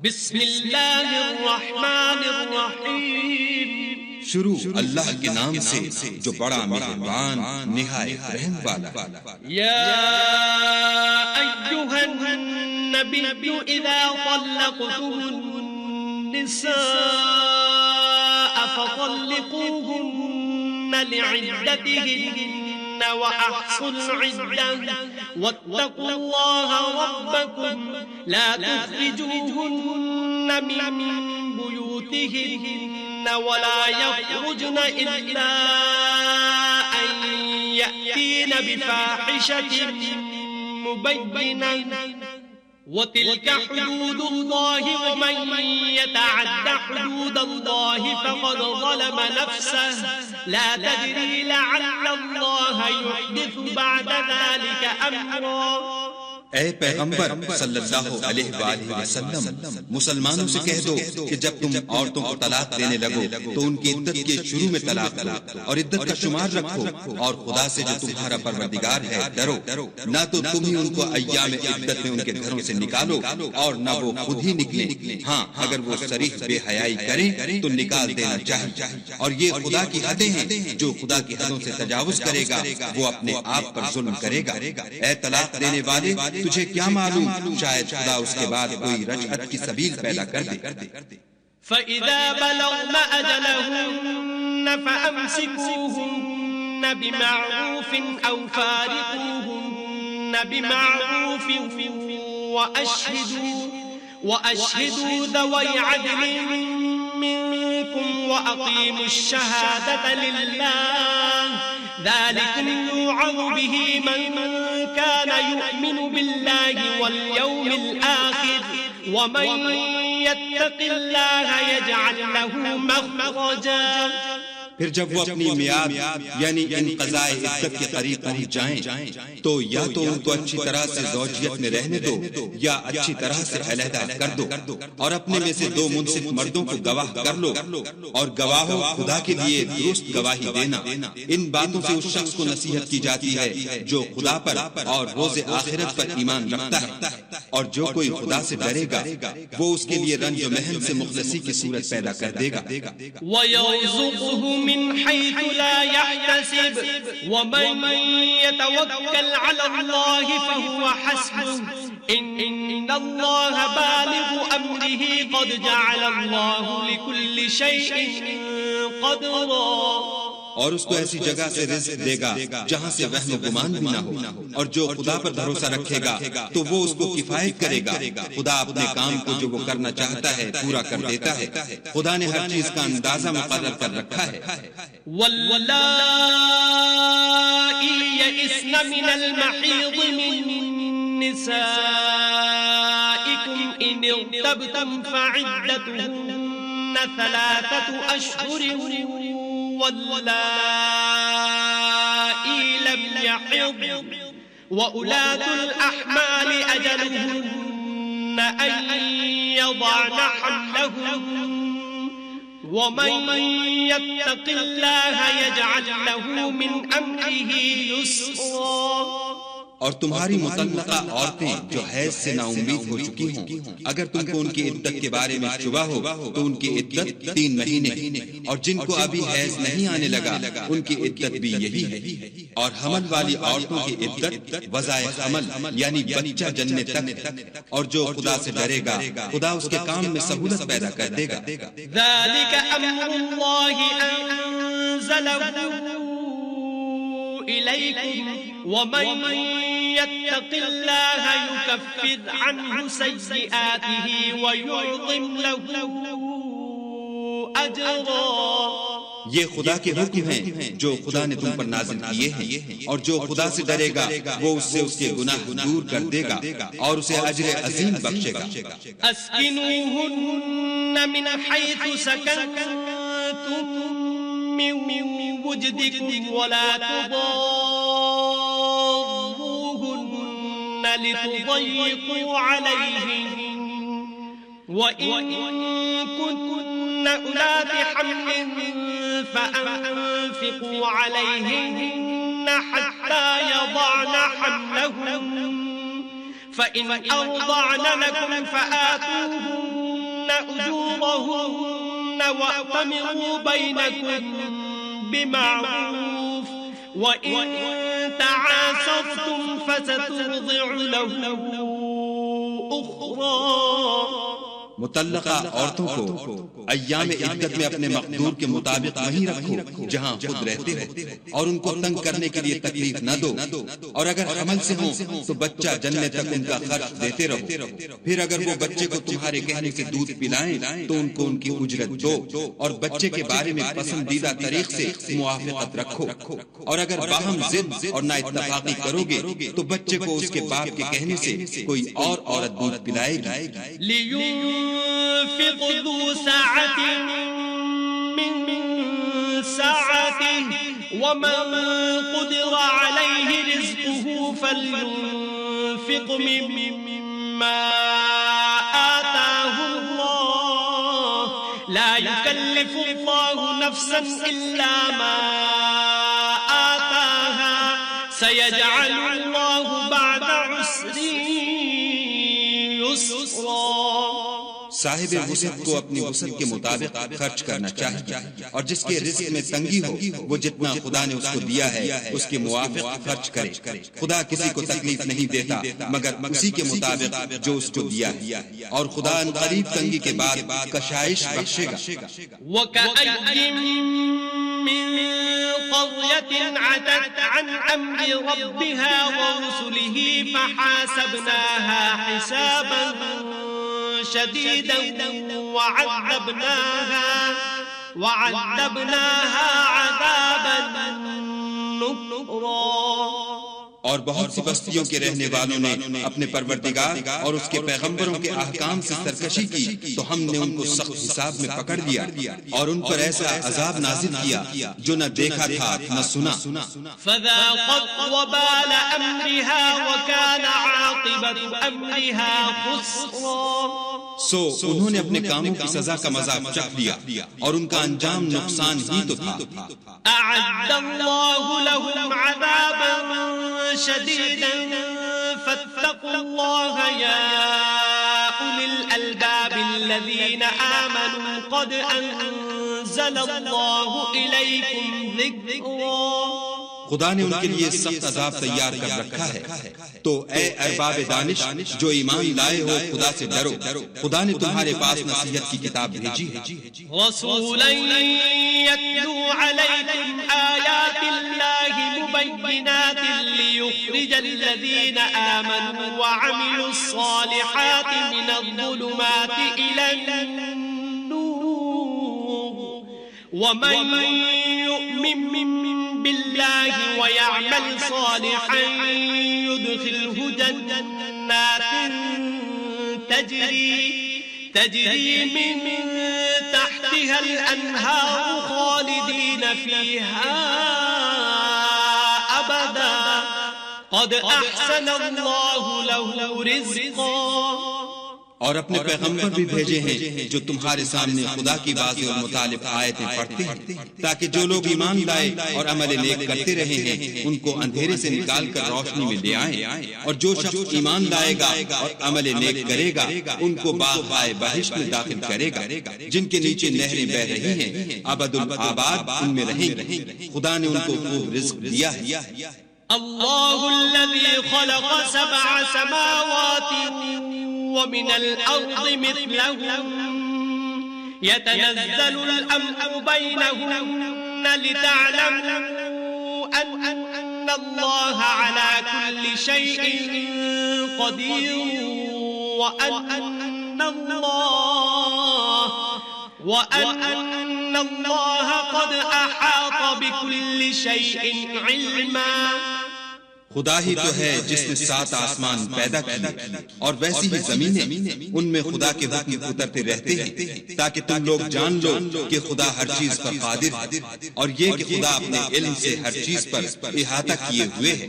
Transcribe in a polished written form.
بسم اللہ الرحمن الرحیم، شروع اللہ کے نام سے جو بڑا مہربان نہایت رحم والا۔ یا ایھا النبی اذا طلقتم النساء فطلقوهن لعدتهن وأحصوا العدة واتقوا الله ربكم لا تخرجوهن من بيوتهن ولا يخرجن إلا أن يأتين بفاحشة مبينة وتلك حدود الله ومن يتعد حدود الله فقد ظلم نفسه لا تدري لعل الله يحدث بعد ذلك أمرا۔ اے پیغمبر صلی اللہ علیہ وآلہ وسلم، مسلمانوں سے کہہ دو کہ جب تم عورتوں کو طلاق دینے لگو تو ان کی عدت کے شروع میں طلاق دو اور عدت کا شمار رکھو، اور خدا سے جو تمہارا پروردگار ہے ڈرو، نہ تو تم ہی ان کو ایام عدت میں ان کے گھروں سے نکالو اور نہ وہ خود ہی نکلیں، ہاں اگر وہ صریح بے حیائی کریں تو نکال دینا چاہیے، اور یہ خدا کی حدیں ہیں، جو خدا کی حدوں سے تجاوز کرے گا وہ اپنے آپ پر ظلم کرے گا۔ اے طلاق دینے والے، تجھے کیا معلوم شاید خدا اس کے بعد کوئی رجعت کی سبیل پیدا کر دے۔ فَإِذَا بَلَغْنَ أَجَلَهُنَّ فَأَمْسِكُوهُنَّ بِمَعْرُوفٍ أَوْ فَارِقُوهُنَّ بِمَعْرُوفٍ وَأَشْهِدُوا ذَوَيْ عَدْلٍ مِّنكُمْ وَأَقِيمُوا الشَّهَادَةَ لِلَّهِ ذَلِكُمْ يُوعَظُ بِهِ مَن كَانَ يُؤْمِنُ بِاللَّهِ وَالْيَوْمِ الْآخِرِ وَمَن يَتَّقِ اللَّهَ يَجْعَل لَّهُ مَخْرَجًا۔ پھر جب وہ اپنی میعاد یعنی انقضاء عدت کے قریب پہنچ جائیں تو یا تو ان کو اچھی طرح سے زوجیت میں رہنے دو یا اچھی طرح سے علیحدہ کر دو، اور اپنے میں سے دو منصف مردوں کو گواہ کر لو، اور گواہوں خدا کے لیے درست گواہی دینا۔ ان باتوں سے اس شخص کو نصیحت کی جاتی ہے جو خدا پر اور روز آخرت پر ایمان رکھتا ہے، اور جو کوئی خدا سے ڈرے گا وہ اس کے لیے رنج و محن سے مخلصی کی صورت پیدا کر دے گا۔ وَيَرْزُقْهُ مِنْ حَيْثُ لَا يَحْتَسِبُ وَمَنْ يَتَوَكَّلْ عَلَى اللَّهِ فَهُوَ حَسْبُهُ إِنَّ اللَّهَ بَالِغُ أَمْرِهِ قَدْ جَعَلَ اللَّهُ لِكُلِّ شَيْءٍ قَدْرًا۔ اور اس کو ایسی جگہ سے رزق دے گا جہاں سے وہم و گمان بھی نہ ہو، اور جو خدا پر بھروسہ رکھے گا تو وہ اس کو کفایت کرے گا۔ خدا اپنے کام کو جو وہ کرنا چاہتا ہے پورا کر دیتا ہے، خدا نے ہر چیز کا اندازہ مقرر کر رکھا ہے۔ واللائی یئسن من المحیض من نسائکم ان ارتبتم فعدتهن 3 أشهر واللائی لم يحضن وأولاة الأحمال أجلهن أن يضعن حملهن ومن يتق الله يجعل له من أمره يسرا۔ اور تمہاری مطلقہ عورتیں جو حیض سے نا امید ہو چکی ہوں، اگر تم کو ان کی عدت کے بارے میں شبہ ہو تو ان کی عدت 3 مہینے، اور جن کو ابھی حیض نہیں آنے لگا ان کی عدت بھی یہی ہے، اور حمل والی عورتوں کی عدت وضع حمل یعنی بچہ جننے تک، اور جو خدا سے ڈرے گا خدا اس کے کام میں سہولت پیدا کر دے گا۔ ذَلِكَ أَمْرُ اللَّهِ أَنزَلَهُ إِلَيْكُمْ وَمَن يَتَّقِ اللَّهَ يُكَفِّرْ عَنْهُ سَيِّئَاتِهِ وَيُعْظِمْ لَهُ أَجْرًا۔ یہ خدا کے حکم ہیں جو خدا نے تم پر نازل کیے ہیں، اور جو خدا سے ڈرے گا وہ اس سے اس کے گناہ دور کر دے گا اور اسے اجر عظیم بخشے گا۔ اسکنوہن من حیث سکنتم من وجدكم ولا تضاروهن لتضيقوا عليهن وإن كنتن أولات حمل فأنفقوا عليهن حتى يضعن حملهن فإن أرضعن لكم فآتوهن أجورهن وأتمروا بينكم بمعروف وإن تعاسرتم فسترضع له أخرى. مطلقہ عورتوں کو ایام عدت میں اپنے مقدور کے مطابق وہیں رکھو جہاں خود رہتے ہو، اور ان کو تنگ کرنے کے لیے تکلیف نہ دو، اور اگر حمل سے ہوں تو بچہ جننے تک ان کا خرچ دیتے رہو. پھر اگر وہ بچے کو تمہارے کہنے سے دودھ پلائیں تو ان کو ان کی اجرت دو، اور بچے کے بارے میں پسندیدہ طریق سے موافقت رکھو. اور اگر باہم ضد اور نا اتفاقی کرو گے تو بچے کو اس کے باپ کے کہنے سے کوئی اور عورت دودھ پلائے گی. لينفق ذو سعة من سعته ومن قدر عليه رزقه فلينفق مما آتاه الله لا يكلف الله نفسا إلا ما آتاها سيجعل الله بعد عسر يسرا. صاحب وسعت کو اپنی وسعت کے مطابق خرچ کرنا چاہیے، اور جس کے رزق میں تنگی ہو وہ جتنا خدا نے اس کو دیا ہے اس کے موافق خرچ کرے. خدا کسی کو تکلیف نہیں دیتا مگر اسی کے مطابق جو اس کو دیا ہے، اور خدا ان قریب تنگی کے بعد کشائش بخشے گا. وَكَأَيٍّ مِّن قَرْيَةٍ عَتَتْ عَنْ أَمْرِ رَبِّهَا وَرُسُلِهِ فَحَاسَبْنَاهَا حِسَابًا شديدا وعذبناها عذابا نكرا. اور بہت سی بستیوں کے رہنے والوں نے اپنے پروردگار اور اس کے پیغمبروں کے احکام سے سرکشی کی تو ہم نے ان کو سخت حساب میں پکڑ لیا اور ان پر ایسا عذاب نازل کیا جو نہ دیکھا تھا نہ سنا. فذاقت وبال امرها وكان عاقبة امرها خسرا. سو انہوں نے اپنے کاموں کی سزا کا مذاق چکھ لیا اور ان کا انجام نقصان ہی تو تھا. اعد اللہ لهم عذابا شديدا فاتقوا الله يا أولي الألباب الذين آمنوا قد أنزل الله إليكم ذكرا. خدا نے ان کے لیے سخت عذاب تیار کر رکھا ہے، تو اے ارباب دانش جو ایمان لائے ہو خدا سے ڈرو. خدا نے تمہارے پاس نصیحت کی کتاب بھیجی ہے، رسولا يتلو عليكم آيات الله مبينات ليخرج الذين آمنوا وعملوا الصالحات من الظلمات إلى النور ومن يؤمن بالله ويعمل صالحا يدخله جنات تجري من تحتها الأنهار خالدين فيها أبدا قد أحسن الله له رزقا. اور اپنے پیغمبر بھی بھیجے ہیں جو تمہارے سامنے خدا کی باتیں اور مطالب آیتیں پڑھتے ہیں تاکہ جو لوگ ایمان لائے اور عمل نیک کرتے رہے ہیں ان کو اندھیرے سے نکال کر روشنی میں لے آئیں، اور جو شخص ایمان لائے گا اور عمل نیک کرے گا ان کو باغ بہشت میں داخل کرے گا جن کے نیچے نہریں بہ رہی ہیں، ابد الآباد ان میں رہیں گے. خدا نے ان کو خوب رزق دیا ہے. اللہ الذي خلق 7 سماوات ومن الأرض مثلهم يتنزل الأمر بينهن لتعلموا أن الله على كل شيء قدير وأن الله قد أحاط بكل شيء علما. خدا ہی تو ہے جس نے 7 آسمان پیدا کیے اور ویسی ہی زمینیں ان میں خدا کے حکم اترتے رہتے ہیں تاکہ تم لوگ جان لو کہ خدا ہر چیز پر قادر ہے اور یہ کہ خدا اپنے علم سے ہر چیز پر احاطہ کیے ہوئے ہے.